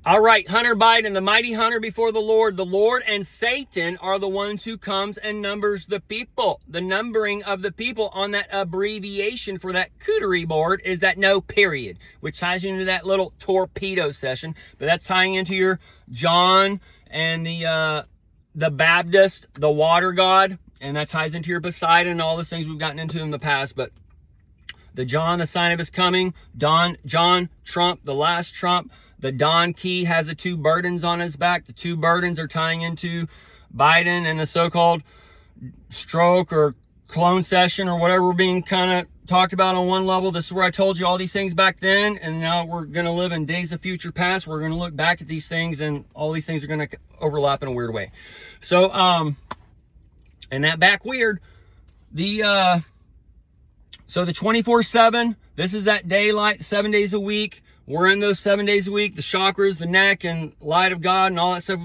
All right, Hunter Biden, the mighty hunter before the Lord and Satan are the ones who comes and numbers the people. The numbering of the people on that abbreviation for that cootery board is that no period, which ties into that little torpedo session. But that's tying into your John and the Baptist, the water god, and that ties into your Poseidon and all those things we've gotten into in the past. But the John, the sign of his coming, John Trump, the last Trump. The Don Key has the two burdens on his back. The two burdens are tying into Biden and the so-called stroke or clone session or whatever being kind of talked about on one level. This is where I told you all these things back then, and now we're going to live in days of future past. We're going to look back at these things, and all these things are going to overlap in a weird way. So, and that back weird, so the 24/7, this is that daylight, 7 days a week. We're in those 7 days a week, the chakras, the neck, and light of God, and all that stuff.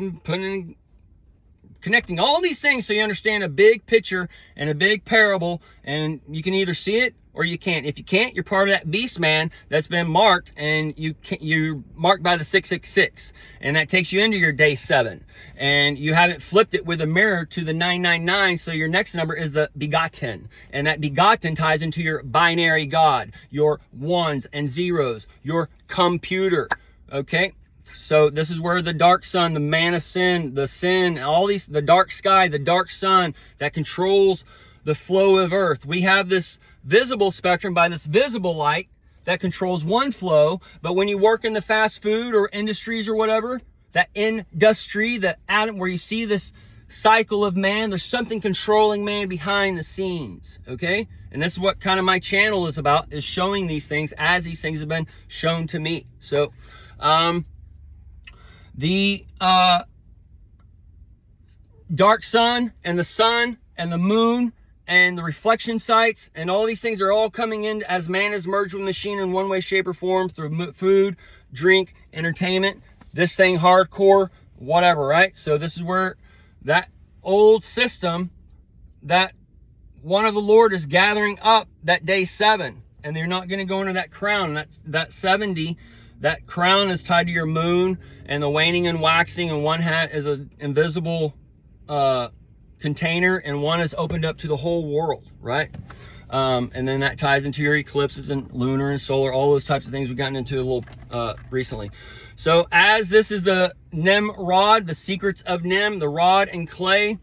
Connecting all these things so you understand a big picture and a big parable, and you can either see it or you can't. If you can't, you're part of that beast man that's been marked, and you're marked by the 666, and that takes you into your day 7, and you haven't flipped it with a mirror to the 999. So your next number is the begotten, and that begotten ties into your binary God, your ones and zeros, your computer. Okay. So this is where the dark sun, the man of sin, all these, the dark sky, the dark sun that controls the flow of earth. We have this visible spectrum by this visible light that controls one flow. But when you work in the fast food or industries or whatever, that industry, the atom where you see this cycle of man, there's something controlling man behind the scenes. Okay. And this is what kind of my channel is about, is showing these things as these things have been shown to me. So, the dark sun and the moon and the reflection sites and all these things are all coming in as man is merged with machine in one way, shape, or form through food, drink, entertainment, this thing hardcore, whatever, right? So this is where that old system, that one of the Lord is gathering up that day 7, and they're not going to go into that crown, that 70. That crown is tied to your moon and the waning and waxing, and one hat is an invisible container, and one is opened up to the whole world, right? And then that ties into your eclipses and lunar and solar, all those types of things we've gotten into a little recently. So as this is the Nimrod, the secrets of Nim, the rod and clay,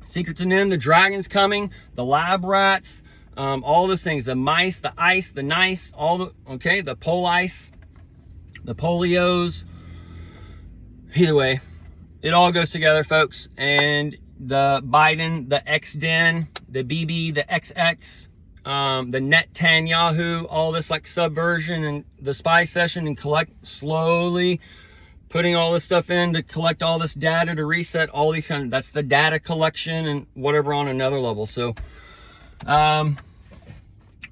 secrets of Nim, the dragon's coming, the lab rats, all those things, the mice, the ice, the nice, all the, okay, the police, the polios. Either way, it all goes together, folks. And the Biden, the XDen, the BB, the XX, the Netanyahu, all this like subversion and the spy session, and slowly putting all this stuff in to collect all this data to reset all these that's the data collection and whatever on another level. So,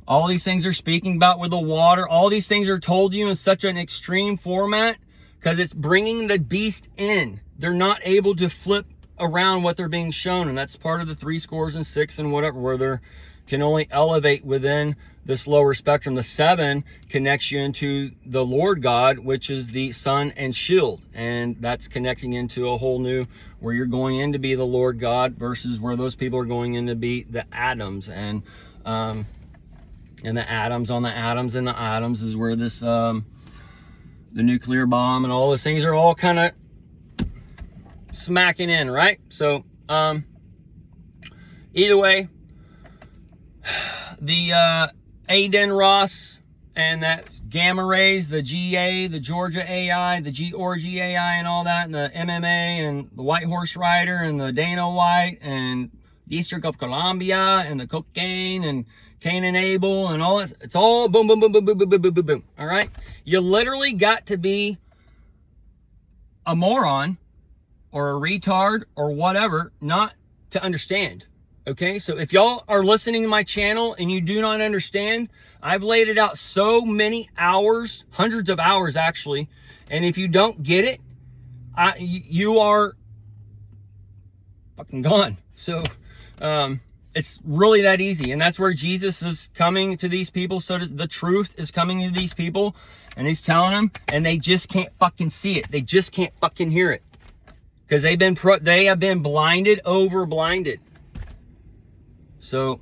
all these things are speaking about with the water. All these things are told you in such an extreme format because it's bringing the beast in. They're not able to flip around what they're being shown. And that's part of the 3 scores and 6 and whatever, where they can only elevate within this lower spectrum. The 7 connects you into the Lord God, which is the sun and shield. And that's connecting into a whole new, where you're going in to be the Lord God versus where those people are going in to be the atoms. And the atoms on the atoms and the atoms is where this, the nuclear bomb and all those things are all kind of smacking in, right? So, either way, the Aden Ross and that gamma rays, the GA, the Georgia AI, the Georgia AI and all that, and the MMA and the White Horse Rider and the Dana White and District of Columbia and the cocaine and Cain and Abel and all that. It's all boom, boom, boom, boom, boom, boom, boom, boom, boom, boom. All right. You literally got to be a moron or a retard or whatever not to understand. Okay. So if y'all are listening to my channel and you do not understand, I've laid it out so many hours, hundreds of hours actually. And if you don't get it, you are fucking gone. So, It's really that easy. And that's where Jesus is coming to these people. So the truth is coming to these people, and he's telling them, and they just can't fucking see it. They just can't fucking hear it. Because they have been blinded over blinded. So,